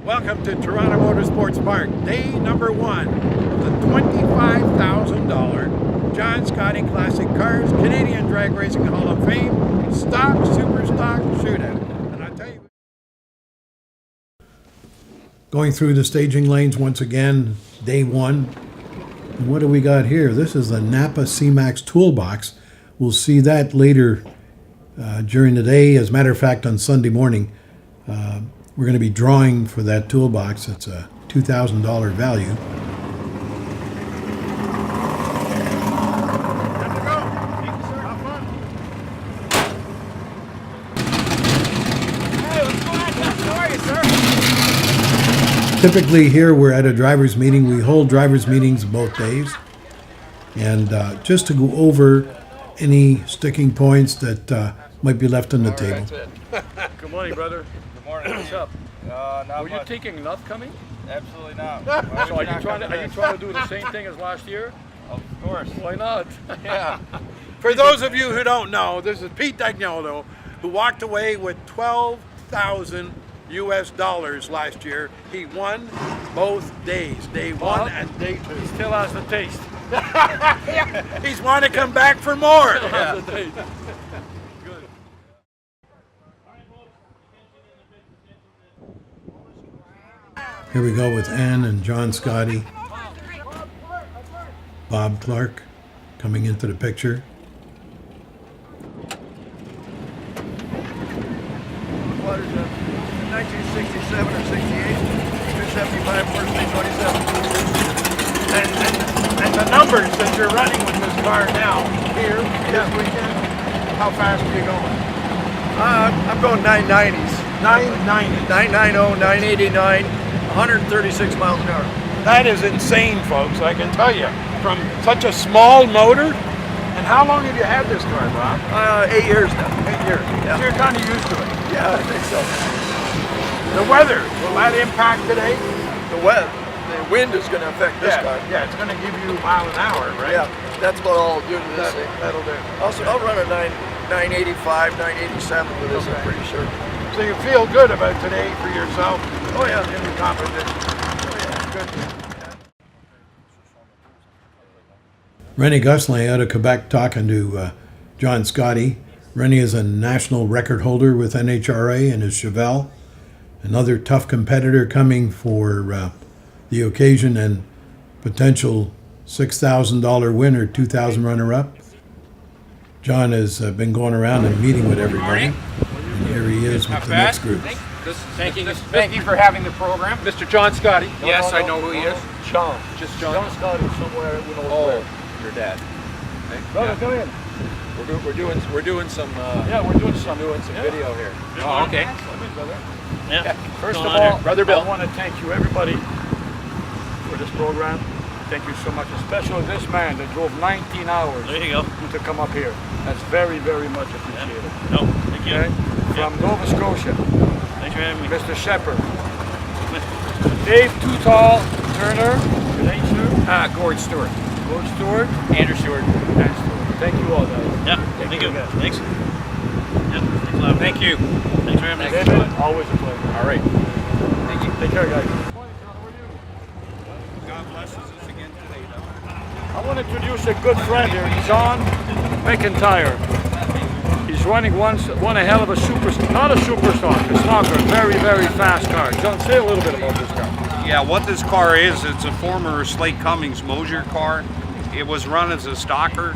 Welcome to Toronto Motorsports Park, day number one of the $25,000 John Scotti Classic Cars Canadian Drag Racing Hall of Fame Stock Super Stock Shootout. And I'll tell you, going through the staging lanes once again, day one. And what do we got here? This is the Napa C-Max Toolbox. We'll see that later during the day. As a matter of fact, on Sunday morning, we're going to be drawing for that toolbox. It's a $2,000 value. Typically here we're at a driver's meeting. We hold driver's meetings both days. And just to go over any sticking points that might be left on the table. Good morning, brother. Good morning. What's up? Were you thinking enough coming? Absolutely not. So are you trying to do the same thing as last year? Of course. Why not? Yeah. For those of you who don't know, this is Pete Dagnolo, who walked away with $12,000 US last year. He won both days, day one and day two. He still has the taste. He's want to come back for more. Has the taste. Good. Here we go with Ann and John Scotti. Bob Clark coming into the picture. What is it? 1967 or 68? 275, 427. And the numbers that you're running with this car now, here, this weekend, how fast are you going? I'm going 990s. 990. 990, 989, 136 miles an hour. That is insane, folks, I can tell you. From such a small motor. And how long have you had this car, Bob? 8 years now. 8 years. Yeah. So you're kind of used to it. Yeah, I think so. The weather, will that impact today? The wind is going to affect this car. Yeah, it's going to give you a mile an hour, right? Yeah, that's what I'll do to this thing. That'll do. I'll run a 985, 987 with this, I'm pretty sure. So you feel good about today for yourself? Oh, yeah. In the competition? Oh, yeah. Good. Rennie Gosselin out of Quebec talking to John Scotti. Rennie is a national record holder with NHRA and his Chevelle. Another tough competitor coming for the occasion and potential $6,000 winner, $2,000 runner-up. John has been going around and meeting with everybody. And here he is with the next group. Thank you for having the program. Mr. John Scotti. Yes, I know who he is. John. Just John. John Scotti somewhere. Who knows Oh, where. your dad. Brother, come in. We're doing some We're doing some video here. Oh, okay. Yeah. First of Going on all, here. Brother Bill. I want to thank you, everybody, for this program. Thank you so much, especially this man that drove 19 hours There you go. to come up here. That's very, very much appreciated. No, thank you. Okay? From Nova Scotia, Thanks for having me. Mr. Shepard. Dave Too Tall Turner. Your name, sir? Gord Stewart. Gord Stewart. Andrew Stewart. And Stewart. Thank you all, guys. Yeah, thank you. again. Thanks. Yeah, thanks a lot. Thank you. Thanks for having me. David, always a pleasure. All right. Thank you. Take care, guys. God blesses us again today, though. I want to introduce a good friend here, John McIntyre. He's running one a hell of a not a superstar, a stalker, very, very fast car. John, say a little bit about this car. Yeah, what this car is, it's a former Slate Cummings Mosier car. It was run as a stocker.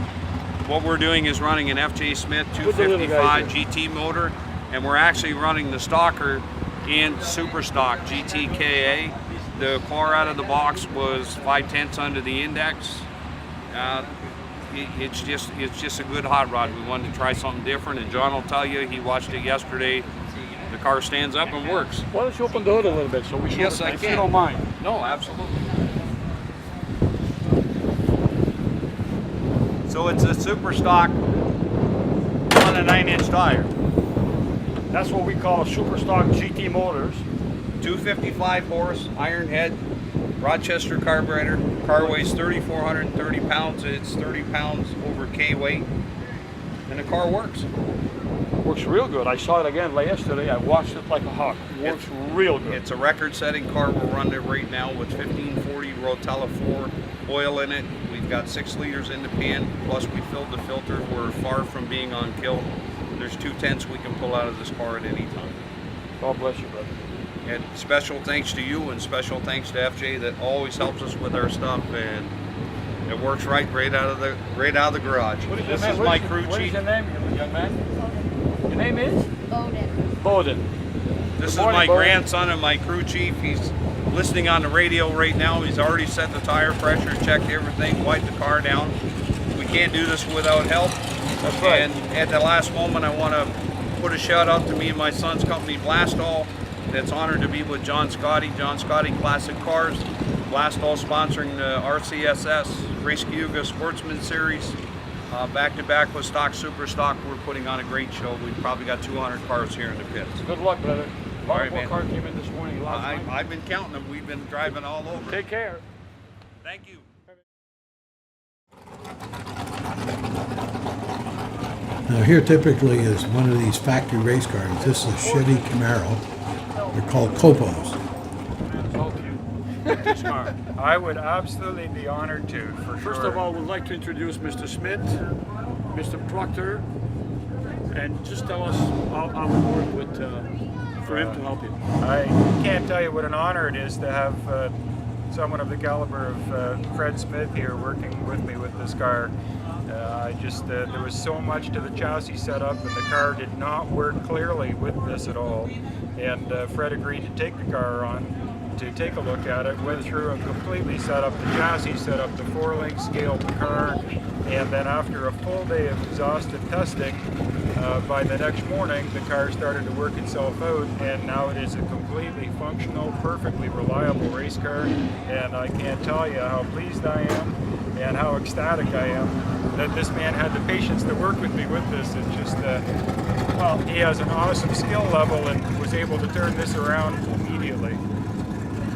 What we're doing is running an FJ Smith 255 GT motor, and we're actually running the stocker in Super Stock GTKA. The car out of the box was 5/10 under the index. It's just a good hot rod. We wanted to try something different, and John will tell you, he watched it yesterday. The car stands up and works. Why don't you open the hood a little bit so we show Yes, I if can. you don't mind. No, absolutely. So it's a Super Stock on a 9-inch tire. That's what we call super stock GT motors. 255 horse, iron head, Rochester carburetor. Car weighs 3,430 pounds. It's 30 pounds over K weight. And the car works. Works real good. I saw it again yesterday. I watched it like a hawk. works real good. It's a record-setting car. We're running it right now with 1540 Rotella 4 oil in it. We've got 6 liters in the pan, plus we filled the filter. We're far from being on kill. There's 2/10 we can pull out of this car at any time. God bless you, brother. And special thanks to you, and special thanks to FJ that always helps us with our stuff, and it works right out of the garage. This is my crew What is chief. your name, young man? Your name is? Bowden. Bowden. This is Good morning, my Bowden. grandson and my crew chief. He's listening on the radio right now. He's already set the tire pressure, checked everything, wiped the car down. We can't do this without help. That's right. And at the last moment, I want to put a shout out to me and my son's company, Blastall. That's honored to be with John Scotti Classic Cars. Blastall sponsoring the RCSS Race Cayuga Sportsman Series. Back to back with Stock Super Stock. We're putting on a great show. We've probably got 200 cars here in the pits. Good luck, brother. All right, What man. car came in this morning? Last night? I've been counting them. We've been driving all over. Take care. Thank you. Now here typically is one of these factory race cars. This is a Chevy Camaro. They're called Copos. So cute. This car. I would absolutely be honored to, for sure. First of all, we'd like to introduce Mr. Smith, Mr. Proctor, and just tell us how it worked with, for him to help you. I can't tell you what an honor it is to have someone of the caliber of Fred Smith here working with me with this car. There was so much to the chassis setup, and the car did not work clearly with this at all. And Fred agreed to take the car on to take a look at it, went through and completely set up the chassis, set up the 4-link, scaled the car, and then after a full day of exhaustive testing, by the next morning the car started to work itself out, and now it is a completely functional, perfectly reliable race car. And I can't tell you how pleased I am and how ecstatic I am that this man had the patience to work with me with this. It's just, well, he has an awesome skill level and was able to turn this around immediately.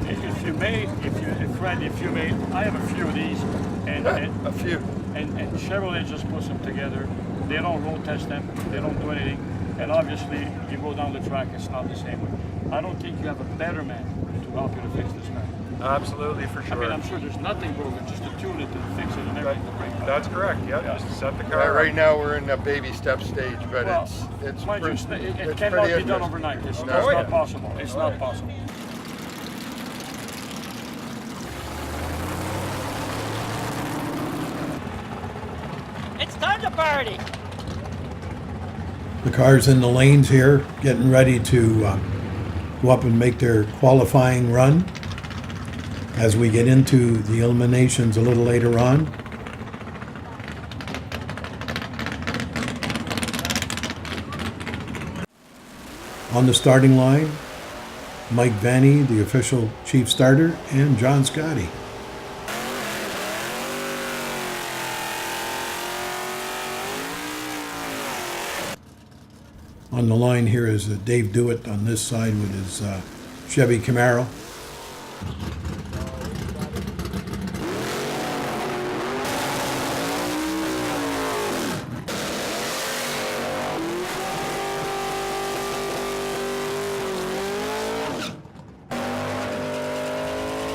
If you may, Fred, if you may, I have a few of these, and A few. and Chevrolet just puts them together. They don't road test them. They don't do anything. And obviously, you go down the track, it's not the same way. I don't think you have a better man to help you to fix this car. Absolutely, for sure. I mean, I'm sure there's nothing broken, just to tune it and fix it and everything. to bring it up. That's correct. Yep, Yeah. just set the car Right up. now we're in the baby step stage, but Well, it's mind you, pretty, it it's cannot pretty be done interesting. overnight. It's No. just Oh, yeah. not possible. It's not possible. It's time to party. The cars in the lanes here getting ready to go up and make their qualifying run as we get into the eliminations a little later on. On the starting line, Mike Vanny, the official chief starter, and John Scotti. On the line here is Dave Dewitt on this side with his Chevy Camaro.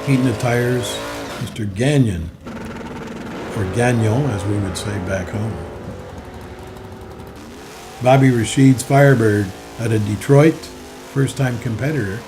Heating the tires, Mr. Gagnon, or Gagnon as we would say back home. Bobby Rashid's Firebird out of Detroit, first-time competitor.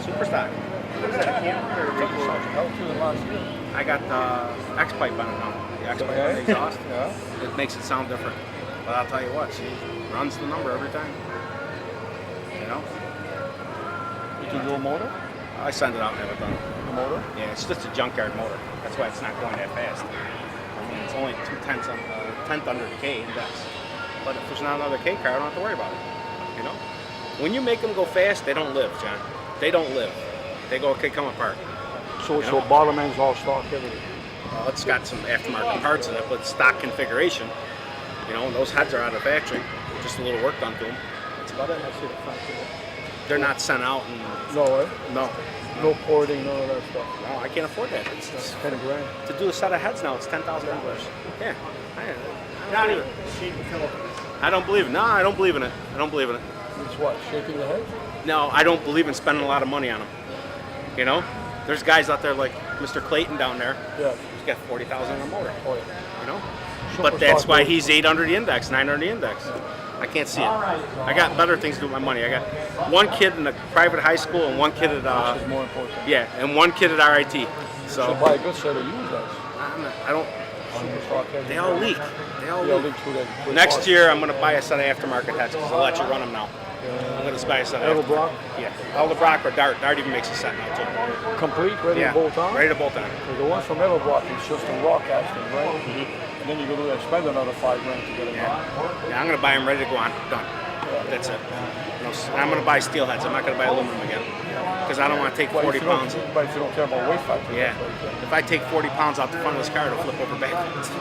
Super stock. What is that, a camper or I got the X-pipe on it now. The X-pipe on the exhaust. Yeah. It makes it sound different. But I'll tell you what, she runs the number every time. You know? You can do a motor? I send it out and have it done. The motor? Yeah, it's just a junkyard motor. That's why it's not going that fast. I mean, it's only 2/10 on, tenth under the K index. But if there's not another K car, I don't have to worry about it. You know? When you make them go fast, they don't live, John. They don't live. They go, okay, come apart. So You know? bottom end's all stock, everything. Well, it's got some aftermarket parts in it, but stock configuration. You know, and those heads are out of the factory. Just a little work done to them. That's about it. I see the factory. They're not sent out and No, no. no porting, none of that stuff. No, I can't afford that. It's 10 grand. to do a set of heads now. It's $10,000. Yeah, I don't believe it. No, I don't believe in it. I don't believe in it. It's what, shaking the head? No, I don't believe in spending a lot of money on them. You know, there's guys out there like Mr. Clayton down there. Yeah. He's got 40,000 on a motor. Oh, yeah. You know, Super but that's stock why motor. he's 8 under the index, 9 under the index. I can't see it. I got better things to do with my money. I got one kid in a private high school and one kid at Which is more important. yeah, and one kid at RIT. So So buy a good set of used guys. I don't. Super stock heads. They all leak. They all Yeah, leak. leak through that. Next year, I'm going to buy a set of aftermarket heads because I'll let you run them now. I'm going to buy a set of Edelbrock? Yeah, Edelbrock or Dart. Dart even makes a set now too. Complete, ready Yeah, to bolt on? ready to bolt on. Because the one from Edelbrock is just a raw casting, right? And then you go to spend another $5 grand to get it on. Yeah, I'm going to buy them ready to go on. Done. That's it. You know, I'm going to buy steel heads. I'm not going to buy aluminum again because I don't want to take 40 pounds. But if you don't care about weight factor. Yeah. If I take 40 pounds out the front of this car, it'll flip over backwards.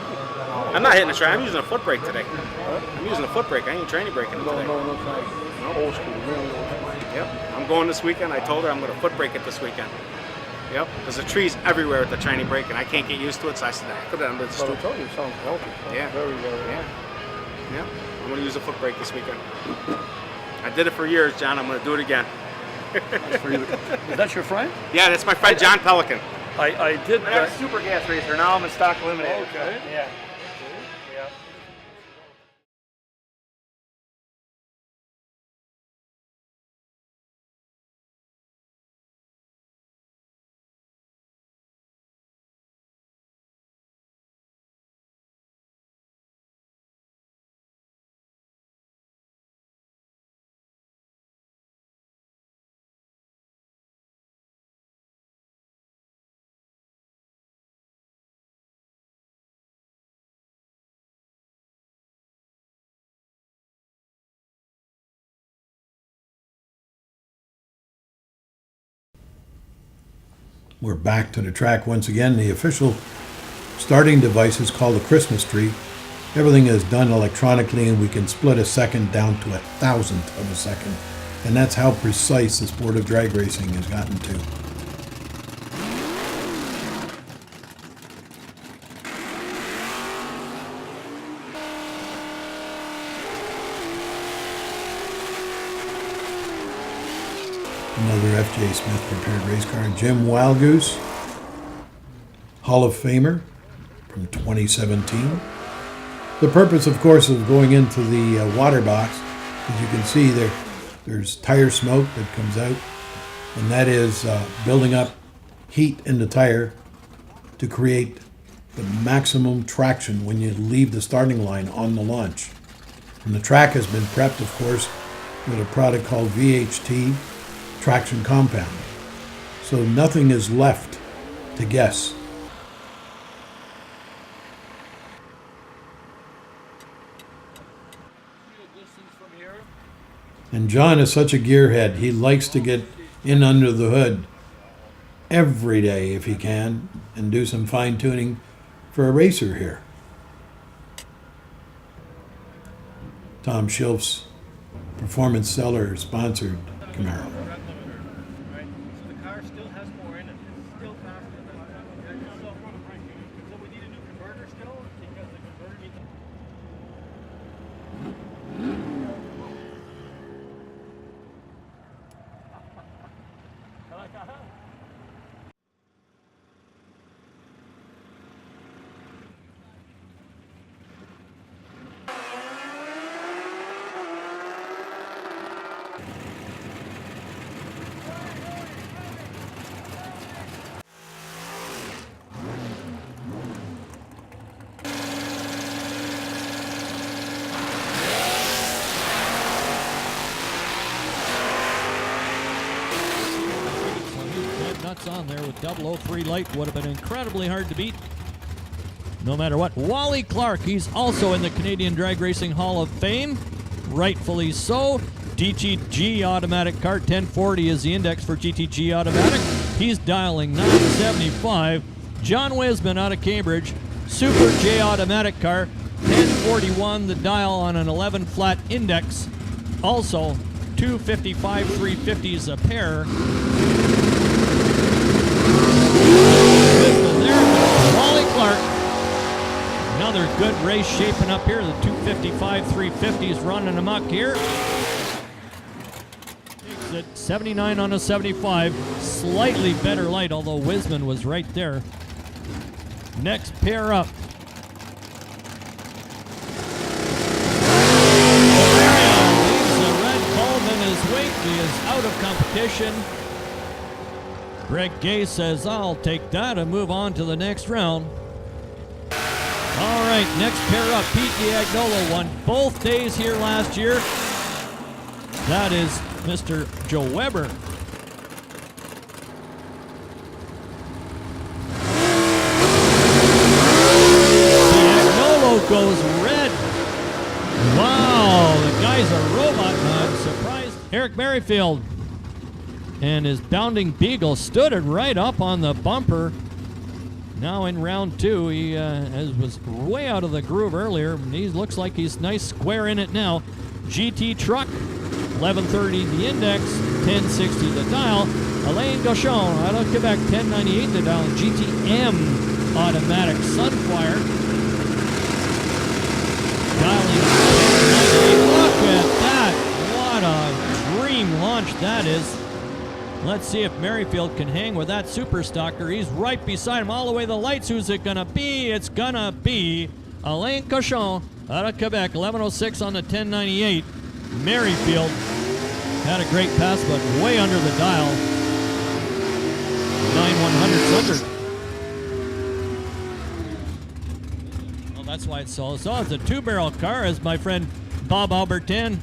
I'm not hitting a track. I'm using a foot brake today. I'm using a foot brake. I ain't tranny braking it today. No, thanks. Old school, really old school. Yep. I'm going this weekend. I told her I'm going to foot brake it this weekend. Yep. There's a trees everywhere with the tranny brake, and I can't get used to it, so I said, I put it under the So I stool. told you, it sounds healthy. Yeah. Very, very Yeah. Yeah. I'm going to use a foot brake this weekend. I did it for years, John. I'm going to do it again. Is that your friend? Yeah, that's my friend John Pelican. I did I'm a super gas racer. Now I'm a stock eliminator. Okay. Yeah. We're back to the track once again. The official starting device is called the Christmas tree. Everything is done electronically, and we can split a second down to 1,000th of a second. And that's how precise the sport of drag racing has gotten to. Another F.J. Smith prepared race car. Jim Wildgoose, Hall of Famer from 2017. The purpose, of course, of going into the water box, as you can see there's tire smoke that comes out, and that is building up heat in the tire to create the maximum traction when you leave the starting line on the launch. And the track has been prepped, of course, with a product called VHT traction compound. So nothing is left to guess. And John is such a gearhead. He likes to get in under the hood every day if he can and do some fine tuning for a racer here. Tom Schilf's Performance Cellar sponsored Camaro. So the car still has more in it. It's still faster than that. So we need a new converter still because the converter needs. Nuts on there with 003 light would have been incredibly hard to beat. No matter what. Wally Clark, he's also in the Canadian Drag Racing Hall of Fame. Rightfully so. GTG automatic car. 1040 is the index for GTG automatic. He's dialing 975. John Wisman out of Cambridge. Super J automatic car. 1041 the dial on an 11 flat index. Also 255 350s a pair. There, Wally Clark. Another good race shaping up here. The 255 350s running amok here. At 79 on a 75. Slightly better light, although Wisman was right there. Next pair up. He is out of competition. Greg Gay says, I'll take that and move on to the next round. All right, next pair up. Pete Diagnola won both days here last year. That is Mr. Joe Weber. Diagnola goes red. Wow, the guy's a robot. I'm surprised. Eric Merrifield and his bounding beagle stood it right up on the bumper. Now in round two, he was way out of the groove earlier. He looks like he's nice square in it now. GT truck, 1130 the index, 1060 the dial. Alain Gauchon out of Quebec, 1098 the dial. GTM automatic Sunfire. Dialing 1098. Look at that. What a dream launch that is. Let's see if Merrifield can hang with that super stalker. He's right beside him all the way to the lights. Who's it gonna be? It's gonna be Alain Cochon out of Quebec, 1106 on the 1098. Merrifield had a great pass, but way under the dial. 9/100 under. Well, that's why it's so. So it's a two-barrel car, as my friend Bob Albertin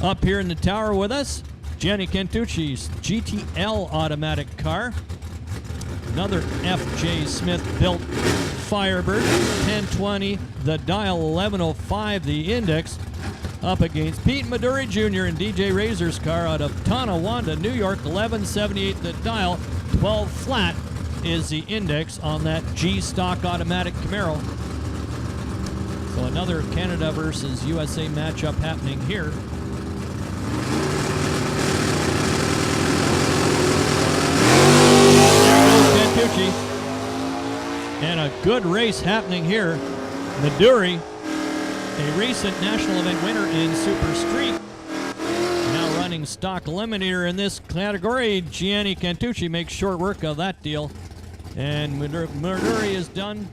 up here in the tower with us. Gianni Cantucci's GTL automatic car. Another F.J. Smith built Firebird, 1020 the dial, 1105 the index. Up against Pete Maduri Jr. and DJ Razor's car out of Tonawanda, New York, 1178 the dial, 12 flat is the index on that G-Stock automatic Camaro. So another Canada versus USA matchup happening here. And a good race happening here. Maduri, a recent national event winner in Super Street, now running stock eliminator in this category. Gianni Cantucci makes short work of that deal. And Maduri is done.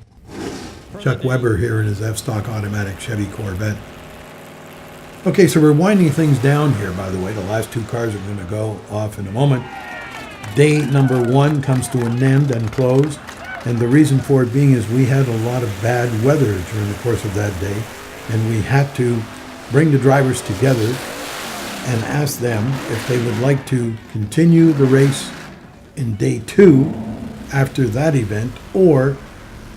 Chuck Weber here in his F-Stock automatic Chevy Corvette. Okay, so we're winding things down here, by the way. The last two cars are going to go off in a moment. Day number one comes to an end and close, and the reason for it being is we had a lot of bad weather during the course of that day, and we had to bring the drivers together and ask them if they would like to continue the race in day two after that event, or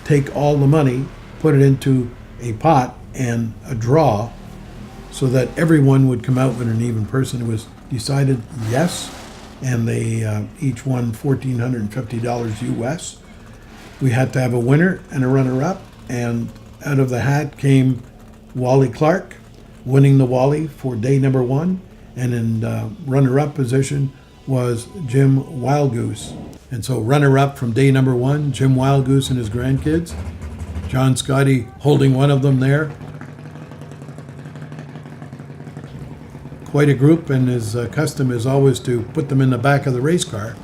take all the money, put it into a pot and a draw so that everyone would come out with an even person. It was decided yes, and they each won $1,450 US. We had to have a winner and a runner-up, and out of the hat came Wally Clark, winning the Wally for day number one, and in runner-up position was Jim Wildgoose. And so runner-up from day number one, Jim Wildgoose and his grandkids. John Scotti holding one of them there. Quite a group, and his custom is always to put them in the back of the race car.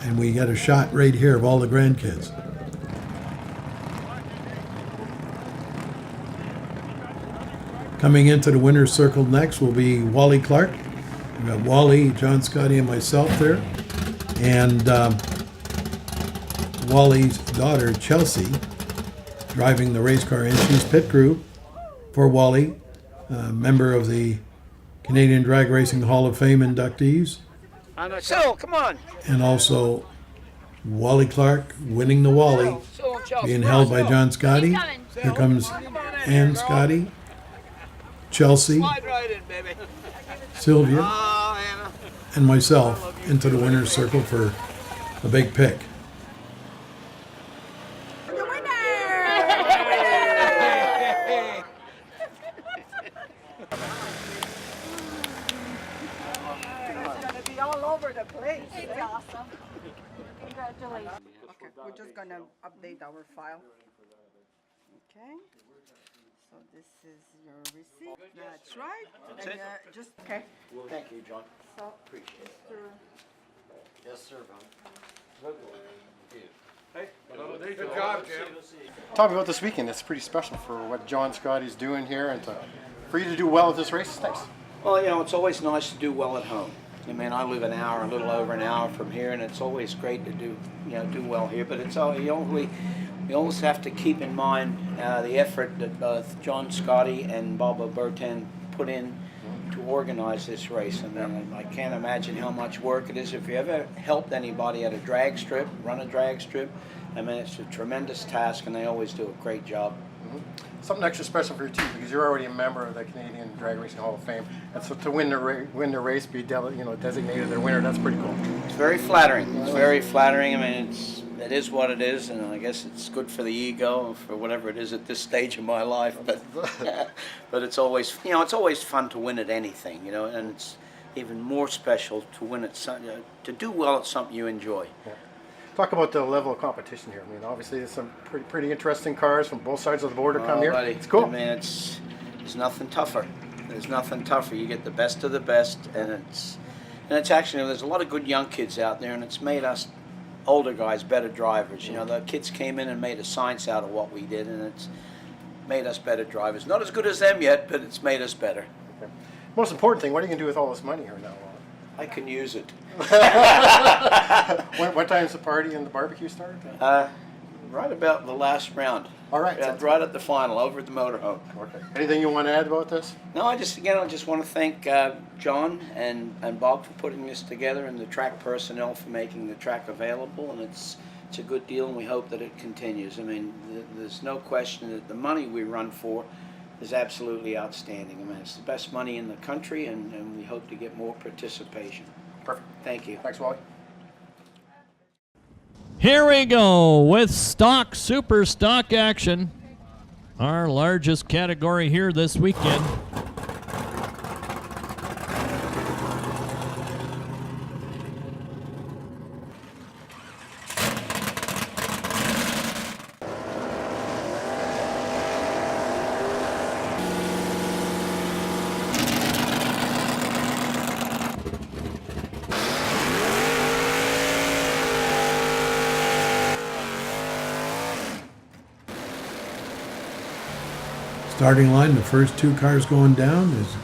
And we get a shot right here of all the grandkids. Coming into the winner's circle next will be Wally Clark. We've got Wally, John Scotti, and myself there. And Wally's daughter, Chelsea, driving the race car, and she's pit crew for Wally, member of the Canadian Drag Racing Hall of Fame inductees. So, come on. And also Wally Clark winning the Wally, being held by John Scotti. Here comes Ann Scotti, Chelsea, Sylvia, and myself into the winner's circle for a big pick. All over the place. It's awesome. Congratulations. Okay, we're just gonna update our file. Okay. So this is your receipt. That's right. That's and, it? just okay. Thank you, John. So Appreciate it. Yes, sir, John. Good job, Jim. Talk about this weekend. It's pretty special for what John Scotti's doing here, and for you to do well at this race. It's nice. Well, you know, it's always nice to do well at home. I mean, I live an hour, a little over an hour from here, and it's always great to do well here. But it's all you always have to keep in mind the effort that both John Scotti and Bobo Bertin put in to organize this race. I mean, I can't imagine how much work it is. If you ever helped anybody at a drag strip, run a drag strip, I mean, it's a tremendous task, and they always do a great job. Something extra special for your team because you're already a member of the Canadian Drag Racing Hall of Fame, and so to win the race, be designated their winner, that's pretty cool. It's very flattering. It's very flattering. I mean, it is what it is, and I guess it's good for the ego, for whatever it is at this stage of my life. But but it's always fun to win at anything, and it's even more special to win at to do well at something you enjoy. Yeah. Talk about the level of competition here. I mean, obviously there's some pretty interesting cars from both sides of the border come here. Buddy, it's cool. I mean, there's nothing tougher. There's nothing tougher. You get the best of the best, and it's actually, there's a lot of good young kids out there, and it's made us older guys better drivers. The kids came in and made a science out of what we did, and it's made us better drivers. Not as good as them yet, but it's made us better. Okay. Most important thing, what are you going to do with all this money here now? I can use it. What time's the party and the barbecue start? Right about the last round. All right. Right at the final, over at the motorhome. Okay. Anything you want to add about this? No, I just want to thank John and Bob for putting this together, and the track personnel for making the track available, and it's a good deal, and we hope that it continues. I mean, there's no question that the money we run for is absolutely outstanding. I mean, it's the best money in the country, and we hope to get more participation. Perfect. Thank you. Thanks, Wally. Here we go with stock, super stock action. Our largest category here this weekend. Starting line, the first two cars going down is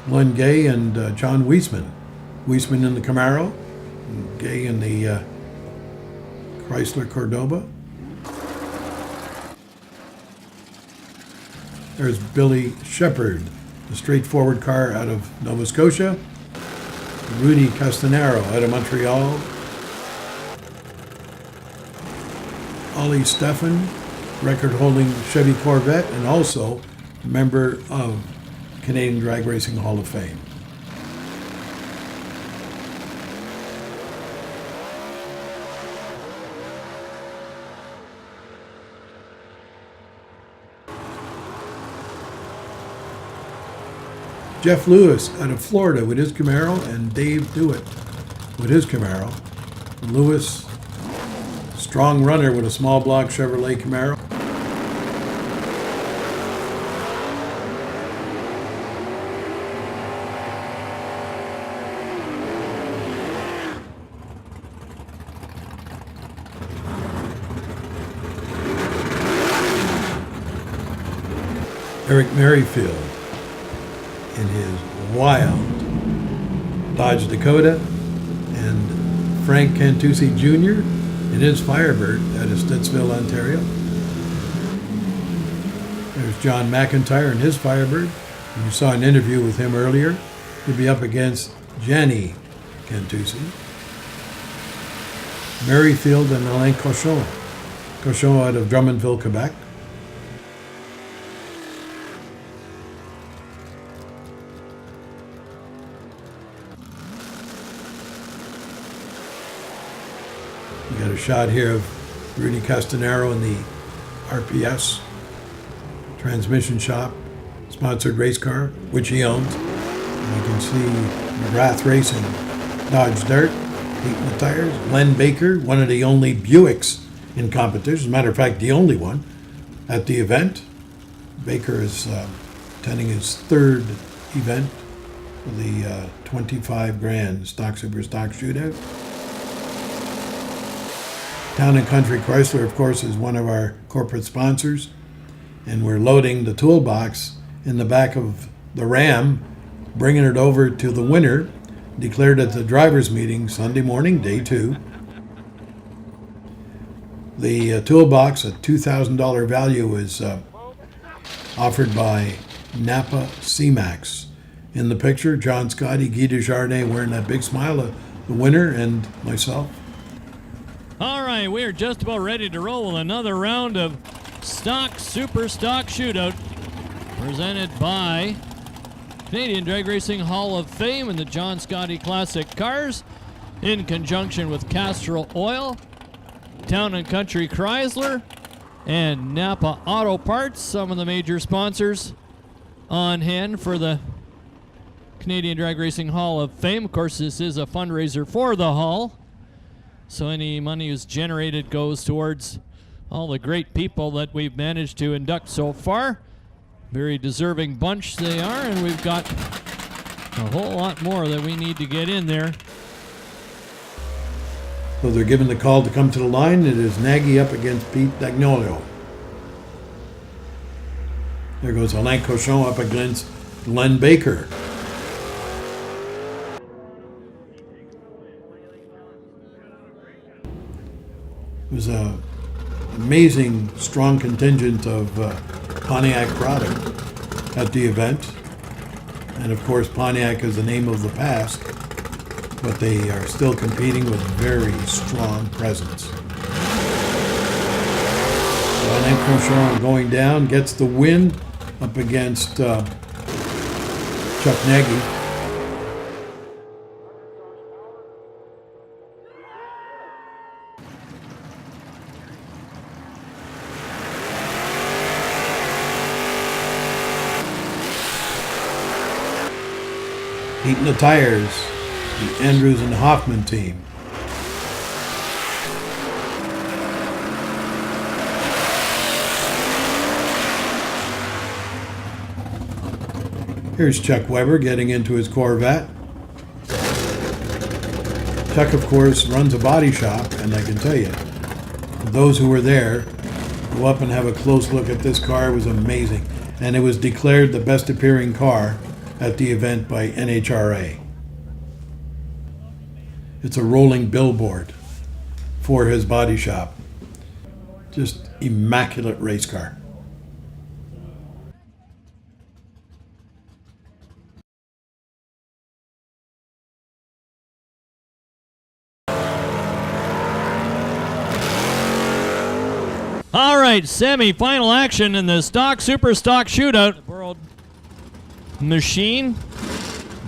Glenn Gay and John Weisman. Weisman in the Camaro, and Gay in the Chrysler Cordoba. There's Billy Shepard, the straightforward car out of Nova Scotia. Rudy Castanero out of Montreal. Ollie Steffen, record-holding Chevy Corvette, and also a member of Canadian Drag Racing Hall of Fame. Jeff Lewis out of Florida with his Camaro, and Dave Dewitt with his Camaro. Lewis, strong runner with a small block Chevrolet Camaro. Eric Merrifield in his wild Dodge Dakota, and Frank Cantucci Jr. in his Firebird out of Stittsville, Ontario. There's John McIntyre in his Firebird. You saw an interview with him earlier. He'll be up against Jenny Cantucci. Merrifield and Alain Cochon. Cochon out of Drummondville, Quebec. shot here of Rudy Castanero in the RPS transmission shop, sponsored race car, which he owns. And you can see McGrath Racing, Dodge Dart, Pete in the tires, Len Baker, one of the only Buicks in competition. As a matter of fact, the only one at the event. Baker is attending his third event for the 25 grand Stock Super Stock Shootout. Town and Country Chrysler, of course, is one of our corporate sponsors, and we're loading the toolbox in the back of the Ram, bringing it over to the winner, declared at the drivers' meeting Sunday morning, day 2. The toolbox, a $2,000 value, is offered by Napa C-Max. In the picture, John Scotti, Guy Desjardins wearing that big smile, the winner, and myself. All right, we are just about ready to roll with another round of Stock Super Stock Shootout, presented by Canadian Drag Racing Hall of Fame and the John Scotti Classic Cars, in conjunction with Castrol Oil, Town and Country Chrysler, and Napa Auto Parts, some of the major sponsors on hand for the Canadian Drag Racing Hall of Fame. Of course, this is a fundraiser for the Hall, so any money is generated goes towards all the great people that we've managed to induct so far. Very deserving bunch they are, and we've got a whole lot more that we need to get in there. So they're given the call to come to the line. It is Nagy up against Pete Dagnolo. There goes Alain Cochon up against Len Baker. It was an amazing, strong contingent of Pontiac product at the event. And of course, Pontiac is the name of the past, but they are still competing with very strong presence. Alain Cochon going down, gets the win up against Chuck Nagy. Heating the tires, the Andrews and Hoffman team. Here's Chuck Weber getting into his Corvette. Chuck, of course, runs a body shop, and I can tell you, those who were there, go up and have a close look at this car. It was amazing. And it was declared the best appearing car at the event by NHRA. It's a rolling billboard for his body shop. Just immaculate race car. All right, semi-final action in the Stock Super Stock Shootout. World Machine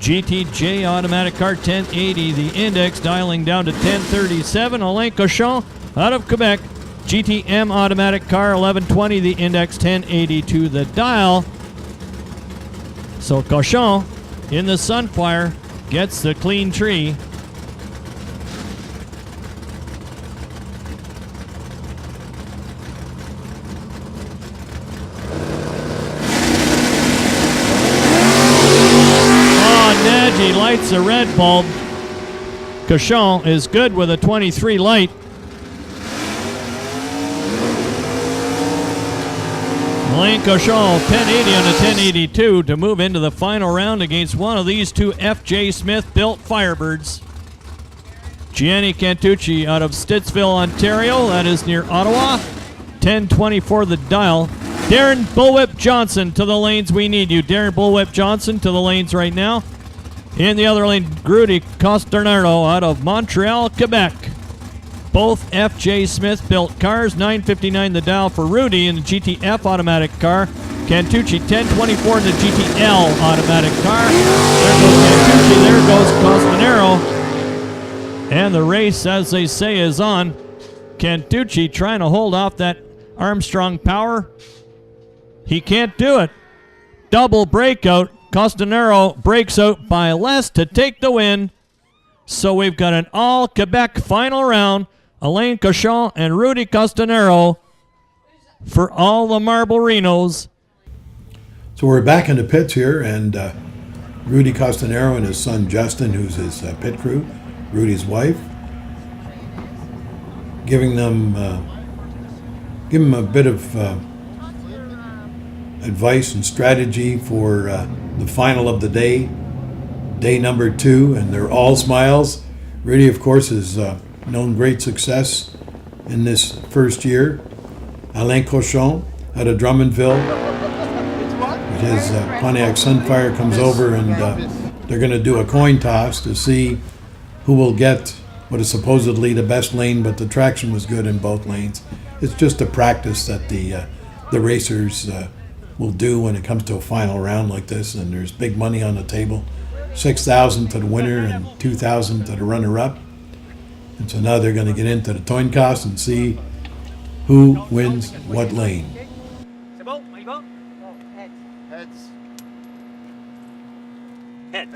GTJ automatic car 1080, the index dialing down to 1037. Alain Cochon out of Quebec, GTM automatic car 1120, the index 1080 to the dial. So Cochon in the Sunfire gets the clean tree. He lights a red bulb. Cochon is good with a 23 light. Alain Cochon 1080 on a 1082 to move into the final round against one of these two F.J. Smith built Firebirds. Gianni Cantucci out of Stittsville, Ontario, that is near Ottawa. 1024 the dial. Darren Bullwhip Johnson to the lanes, we need you. Darren Bullwhip Johnson to the lanes right now. In the other lane, Grudy Costernaro out of Montreal, Quebec. Both F.J. Smith built cars. 959 the dial for Rudy in the GTF automatic car. Cantucci 1024 in the GTL automatic car. There goes Cantucci, there goes Costernaro. And the race, as they say, is on. Cantucci trying to hold off that Armstrong power. He can't do it. Double breakout. Costanero breaks out by less to take the win. So we've got an all-Quebec final round. Alain Cochon and Rudy Costanero for all the Marble-Renos. So we're back in the pits here, and Rudy Costanero and his son Justin, who's his pit crew, Rudy's wife, giving them a bit of advice and strategy for the final of the day, day number 2, and they're all smiles. Rudy, of course, has known great success in this first year. Alain Cochon out of Drummondville, his Pontiac Sunfire comes over, and they're going to do a coin toss to see who will get what is supposedly the best lane, but the traction was good in both lanes. It's just a practice that the racers will do when it comes to a final round like this, and there's big money on the table. $6,000 to the winner and $2,000 to the runner-up. And so now they're going to get into the coin toss and see who wins what lane. Heads. Heads.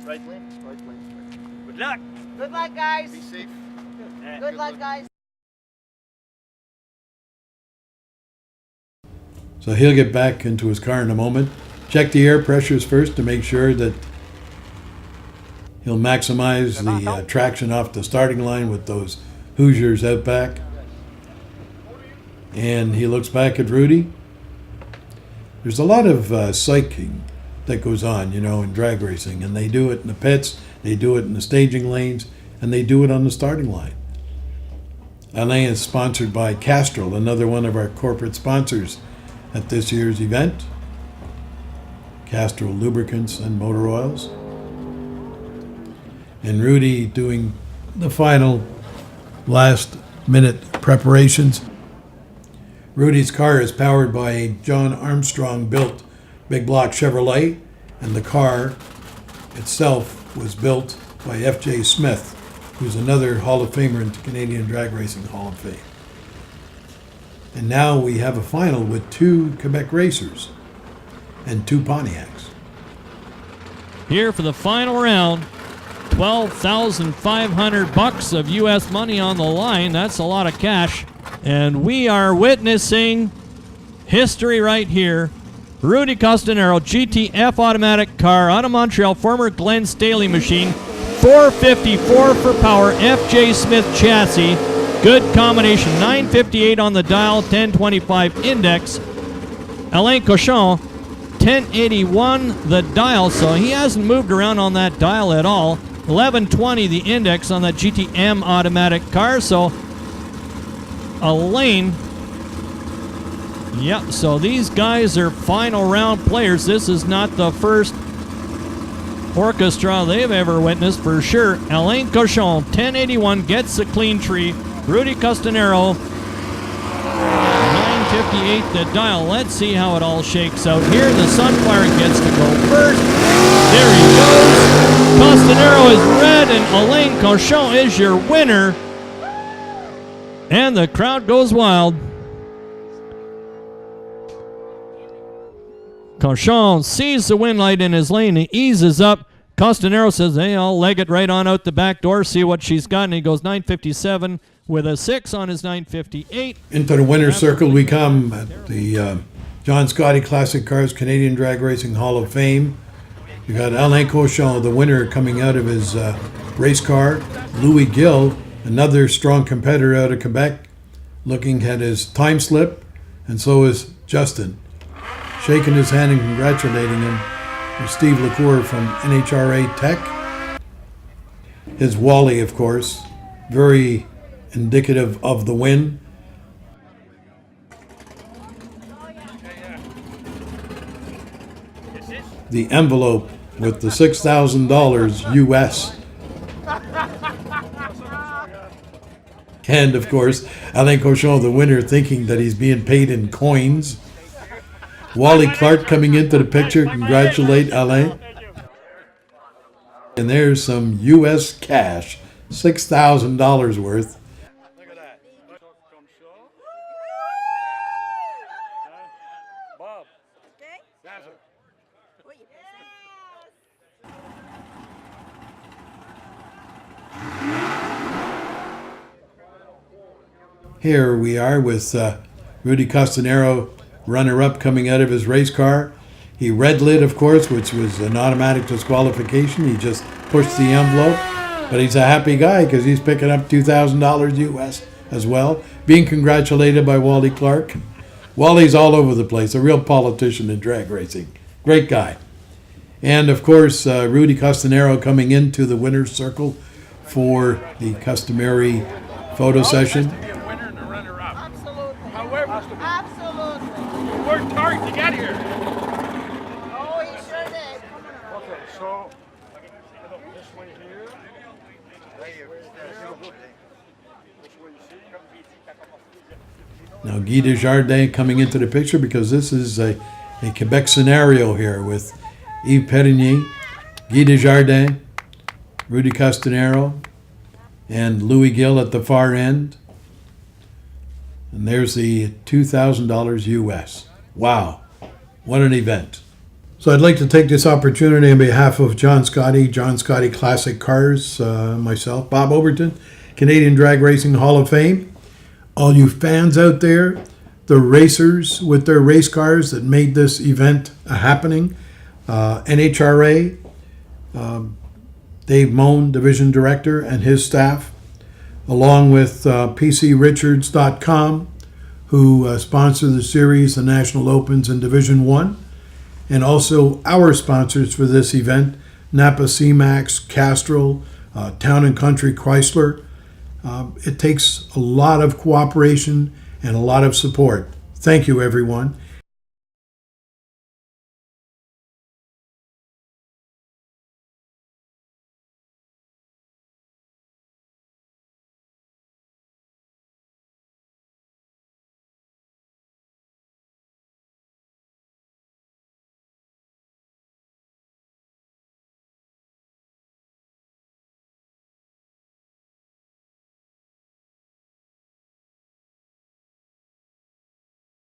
Right lane. Right lane. Good luck. Good luck, guys. Be safe. Good luck, guys. So he'll get back into his car in a moment. Check the air pressures first to make sure that he'll maximize the traction off the starting line with those Hoosiers out back. And he looks back at Rudy. There's a lot of psyching that goes on, in drag racing, and they do it in the pits, they do it in the staging lanes, and they do it on the starting line. Alain is sponsored by Castrol, another one of our corporate sponsors at this year's event. Castrol lubricants and motor oils. And Rudy doing the final last minute preparations. Rudy's car is powered by a John Armstrong built big block Chevrolet, and the car itself was built by F.J. Smith, who's another Hall of Famer in the Canadian Drag Racing Hall of Fame. And now we have a final with 2 Quebec racers and 2 Pontiacs. Here for the final round, $12,500 of U.S. money on the line. That's a lot of cash. And we are witnessing history right here. Rudy Costanero, GTF automatic car out of Montreal, former Glenn Staley machine, 454 for power, FJ Smith chassis, good combination, 958 on the dial, 1025 index. Alain Cochon, 1081 the dial, so he hasn't moved around on that dial at all. 1120 the index on that GTM automatic car, so Alain. Yep, so these guys are final round players. This is not the first orchestra they've ever witnessed for sure. Alain Cochon, 1081, gets the clean tree. Rudy Costanero, 958 the dial. Let's see how it all shakes out here. The Sunfire gets to go first. There he goes. Costanero is red, and Alain Cochon is your winner. And the crowd goes wild. Cochon sees the wind light in his lane. He eases up. Costanero says, hey, I'll leg it right on out the back door, see what she's got. And he goes 957 with a 6 on his 958. Into the winner's circle we come at the John Scotti Classic Cars Canadian Drag Racing Hall of Fame. You got Alain Cochon, the winner, coming out of his race car. Louis Gill, another strong competitor out of Quebec, looking at his time slip. And so is Justin, shaking his hand and congratulating him. There's Steve LaCour from NHRA Tech. His Wally, of course, very indicative of the win. The envelope with the $6,000 US. And, of course, Alain Cochon, the winner, thinking that he's being paid in coins. Wally Clark coming into the picture. Congratulate Alain. And there's some U.S. cash, $6,000 worth. Here we are with Rudy Costanero, runner-up, coming out of his race car. He red lit, of course, which was an automatic disqualification. He just pushed the envelope. But he's a happy guy because he's picking up $2,000 US as well, being congratulated by Wally Clark. Wally's all over the place, a real politician in drag racing. Great guy. And, of course, Rudy Costanero coming into the winner's circle for the customary photo session. Absolutely. Worked hard to get here. Oh, he sure did. Okay, so this way here. Now Guy Desjardins coming into the picture because this is a Quebec scenario here with Yves Perrigny, Guy Desjardins, Rudy Costanero, and Louis Gill at the far end. And there's the $2,000 US. Wow, what an event. So I'd like to take this opportunity on behalf of John Scotti Classic Cars, myself, Bob Overton, Canadian Drag Racing Hall of Fame, all you fans out there, the racers with their race cars that made this event happening, NHRA, Dave Moan, Division Director, and his staff, along with PCRichards.com, who sponsor the series, the National Opens and Division 1, and also our sponsors for this event, Napa C-Max, Castrol, Town & Country Chrysler. It takes a lot of cooperation and a lot of support. Thank you, everyone.